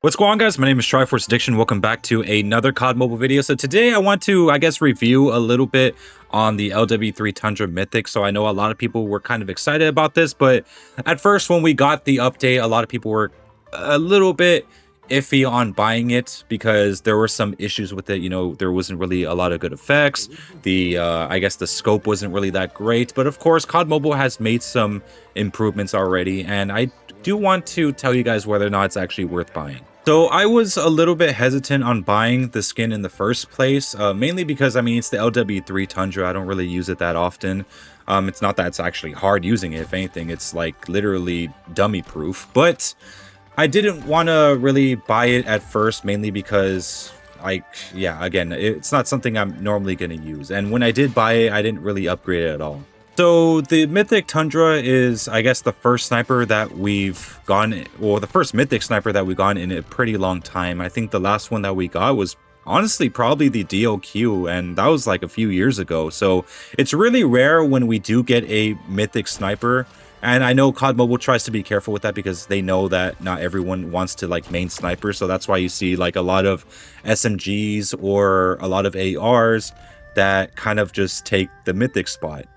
What's going on, guys? My name is Triforce Addiction. Welcome back to another COD mobile video. So today I want to, review a little bit on the LW3 Tundra Mythic. So I know a lot of people were kind of excited about this, but at first when we got the update, a lot of people were a little bit iffy on buying it because there were some issues with it. You know, there wasn't really a lot of good effects. The the scope wasn't really that great, but of course COD Mobile has made some improvements already, and I do want to tell you guys whether or not it's actually worth buying. So I was a little bit hesitant on buying the skin in the first place, mainly because, I mean, it's the LW3 Tundra. I don't really use it that often. It's not that it's actually hard using it. If anything, it's like literally dummy proof. But I didn't want to really buy it at first, mainly because, again, it's not something I'm normally going to use. And when I did buy it, I didn't really upgrade it at all. So the Mythic Tundra is, I guess, the first sniper that we've gone, or the first Mythic sniper that we've gone in a pretty long time. I think the last one that we got was honestly probably the DOQ, and that was like a few years ago. So it's really rare when we do get a Mythic sniper. And I know COD Mobile tries to be careful with that because they know that not everyone wants to like main sniper. So that's why you see like a lot of SMGs or a lot of ARs that kind of just take the Mythic spot.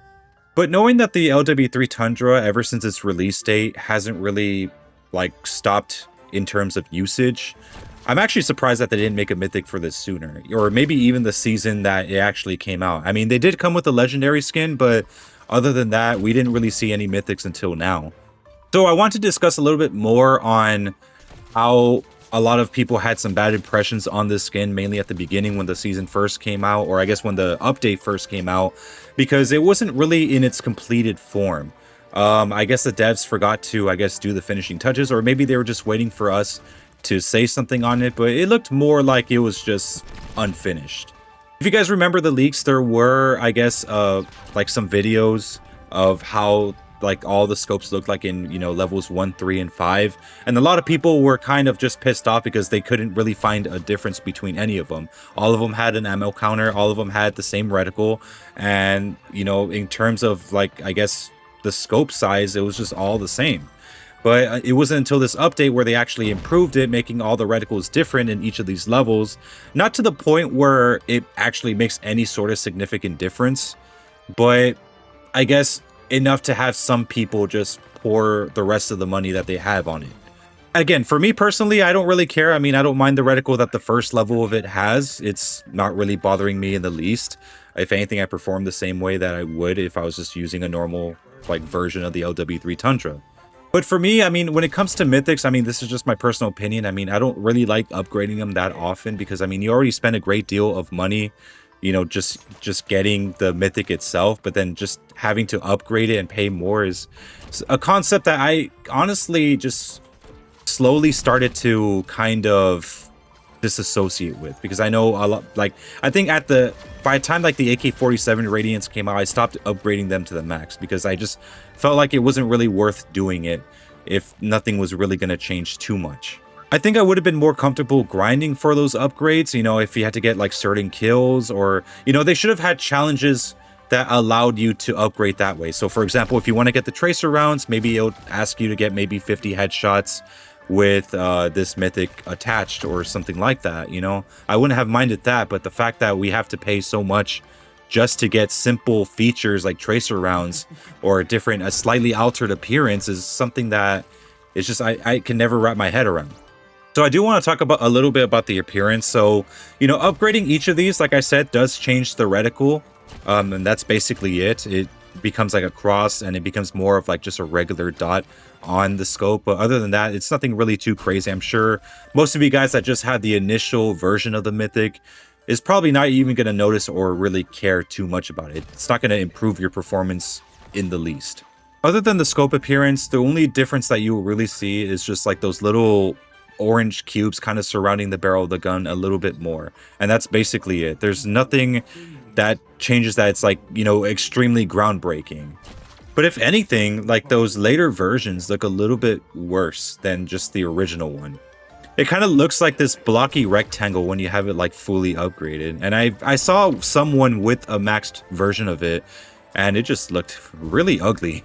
But knowing that the LW3 Tundra, ever since its release date, hasn't really like stopped in terms of usage, I'm actually surprised that they didn't make a Mythic for this sooner, or maybe even the season that it actually came out. I mean, they did come with a legendary skin, but other than that, we didn't really see any Mythics until now. So I want to discuss a little bit more on how a lot of people had some bad impressions on this skin, mainly at the beginning when the season first came out, or I guess when the update first came out, because it wasn't really in its completed form. I guess the devs forgot to, do the finishing touches, or maybe they were just waiting for us to say something on it, but it looked more like it was just unfinished. If you guys remember the leaks, there were, like some videos of how like all the scopes looked like in, you know, levels 1, 3, and 5. And a lot of people were kind of just pissed off because they couldn't really find a difference between any of them. All of them had an ammo counter, all of them had the same reticle, and, you know, in terms of like, the scope size, it was just all the same. But it wasn't until this update where they actually improved it, making all the reticles different in each of these levels. Not to the point where it actually makes any sort of significant difference, but I guess enough to have some people just pour the rest of the money that they have on it. Again, for me personally, I don't really care. I mean, I don't mind the reticle that the first level of it has. It's not really bothering me in the least. If anything, I perform the same way that I would if I was just using a normal like version of the LW3 Tundra. But for me, I mean, when it comes to Mythics, I mean, this is just my personal opinion. I mean, I don't really like upgrading them that often because, I mean, you already spend a great deal of money, you know, just getting the Mythic itself, but then just having to upgrade it and pay more is a concept that I honestly just slowly started to kind of disassociate with, because I know a lot, like, I think by the time like the AK-47 Radiants came out, I stopped upgrading them to the max because I just felt like it wasn't really worth doing it if nothing was really going to change too much. I think I would have been more comfortable grinding for those upgrades, you know, if you had to get like certain kills, or, you know, they should have had challenges that allowed you to upgrade that way. So for example, if you want to get the tracer rounds, maybe it'll ask you to get maybe 50 headshots with this Mythic attached or something like that, you know. I wouldn't have minded that, but the fact that we have to pay so much just to get simple features like tracer rounds or a slightly altered appearance is something that it's just I can never wrap my head around. So I do want to talk about a little bit about the appearance. So, you know, upgrading each of these, like I said, does change the reticle, and that's basically it. It becomes like a cross, and it becomes more of like just a regular dot on the scope. But other than that, it's nothing really too crazy. I'm sure most of you guys that just had the initial version of the Mythic is probably not even going to notice or really care too much about it. It's not going to improve your performance in the least. Other than the scope appearance, the only difference that you will really see is just like those little orange cubes kind of surrounding the barrel of the gun a little bit more, and that's basically it. There's nothing that changes that it's like, you know, extremely groundbreaking. But if anything, like those later versions look a little bit worse than just the original one. It kind of looks like this blocky rectangle when you have it like fully upgraded, and I saw someone with a maxed version of it and it just looked really ugly.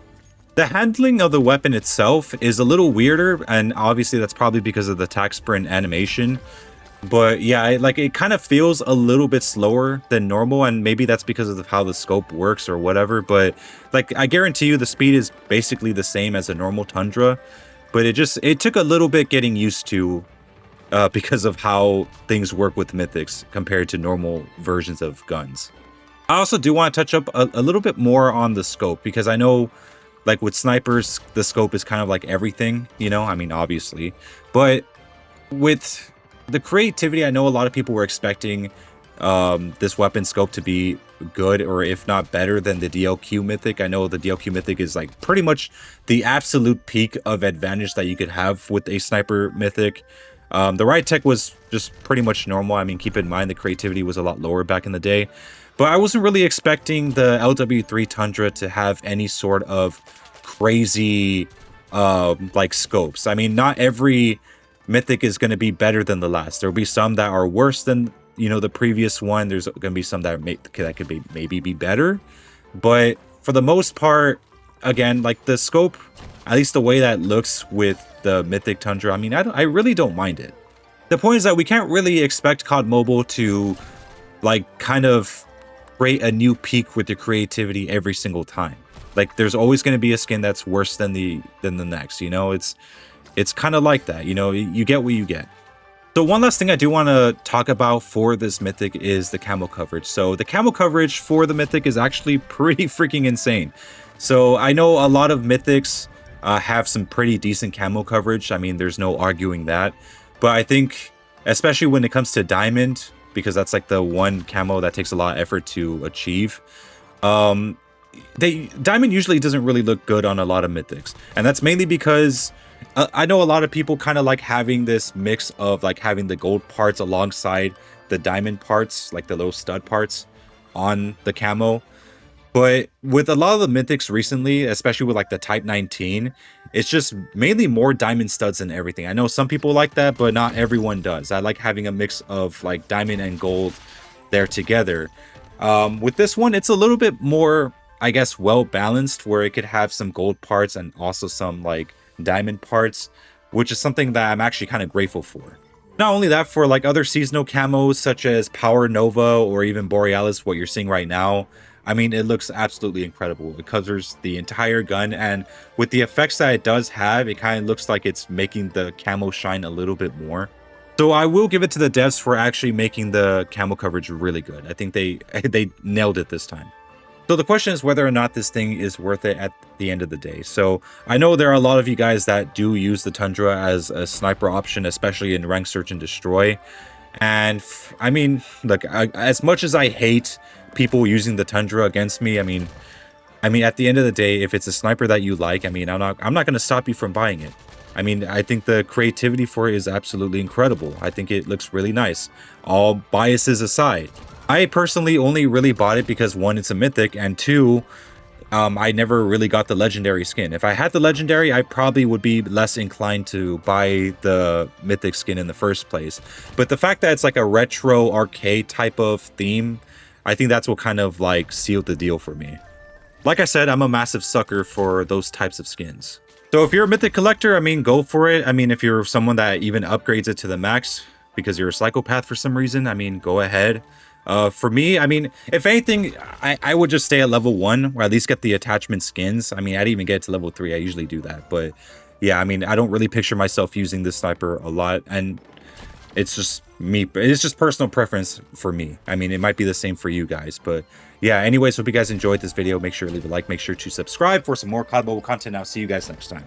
The handling of the weapon itself is a little weirder, and obviously that's probably because of the attack sprint animation. But yeah, it kind of feels a little bit slower than normal, and maybe that's because of how the scope works or whatever. But like, I guarantee you the speed is basically the same as a normal Tundra, but it took a little bit getting used to because of how things work with Mythics compared to normal versions of guns. I also do want to touch up a little bit more on the scope, because I know, like with snipers, the scope is kind of like everything, you know, I mean, obviously, but with the creativity, I know a lot of people were expecting this weapon scope to be good, or if not better than the DLQ Mythic. I know the DLQ Mythic is like pretty much the absolute peak of advantage that you could have with a sniper Mythic. The ride tech was just pretty much normal. I mean, keep in mind the creativity was a lot lower back in the day, but I wasn't really expecting the LW3 Tundra to have any sort of crazy like scopes. I mean, not every Mythic is going to be better than the last. There'll be some that are worse than, you know, the previous one. There's going to be some that could be maybe be better, but for the most part, again, like the scope, at least the way that looks with the Mythic Tundra, I mean, I really don't mind it. The point is that we can't really expect COD Mobile to like kind of create a new peak with the creativity every single time. Like, there's always going to be a skin that's worse than the next, you know. It's kind of like that, you know, you get what you get. So one last thing I do want to talk about for this Mythic is the camo coverage. So the camo coverage for the Mythic is actually pretty freaking insane. So I know a lot of Mythics have some pretty decent camo coverage. I mean, there's no arguing that. But I think, especially when it comes to Diamond, because that's like the one camo that takes a lot of effort to achieve, Diamond usually doesn't really look good on a lot of Mythics. And that's mainly because I know a lot of people kind of like having this mix of like having the gold parts alongside the diamond parts, like the little stud parts on the camo. But with a lot of the Mythics recently, especially with like the Type 19, it's just mainly more diamond studs than everything. I know some people like that, but not everyone does. I like having a mix of like diamond and gold there together. With this one, it's a little bit more, I guess, well balanced, where it could have some gold parts and also some like diamond parts, which is something that I'm actually kind of grateful for. Not only that, for like other seasonal camos such as Power Nova or even Borealis, what you're seeing right now, I mean, it looks absolutely incredible. It covers the entire gun, and with the effects that it does have, it kind of looks like it's making the camo shine a little bit more. So I will give it to the devs for actually making the camo coverage really good. I think they nailed it this time. So the question is whether or not this thing is worth it at the end of the day. So I know there are a lot of you guys that do use the Tundra as a sniper option, especially in rank search and destroy. And I mean, look, as much as I hate people using the Tundra against me, I mean, at the end of the day, if it's a sniper that you like, I mean, I'm not going to stop you from buying it. I mean, I think the creativity for it is absolutely incredible. I think it looks really nice, all biases aside. I personally only really bought it because, one, it's a Mythic, and two, I never really got the legendary skin. If I had the legendary, I probably would be less inclined to buy the Mythic skin in the first place. But the fact that it's like a retro arcade type of theme, I think that's what kind of like sealed the deal for me. Like I said, I'm a massive sucker for those types of skins. So if you're a Mythic collector, I mean, go for it. I mean, if you're someone that even upgrades it to the max because you're a psychopath for some reason, I mean, go ahead. For me, I mean, if anything, I would just stay at level 1, or at least get the attachment skins. I mean, I'd even get to level 3. I usually do that. But yeah, I mean, I don't really picture myself using this sniper a lot. And it's just me. It's just personal preference for me. I mean, it might be the same for you guys. But yeah, anyways, hope you guys enjoyed this video. Make sure to leave a like. Make sure to subscribe for some more COD Mobile content. I'll see you guys next time.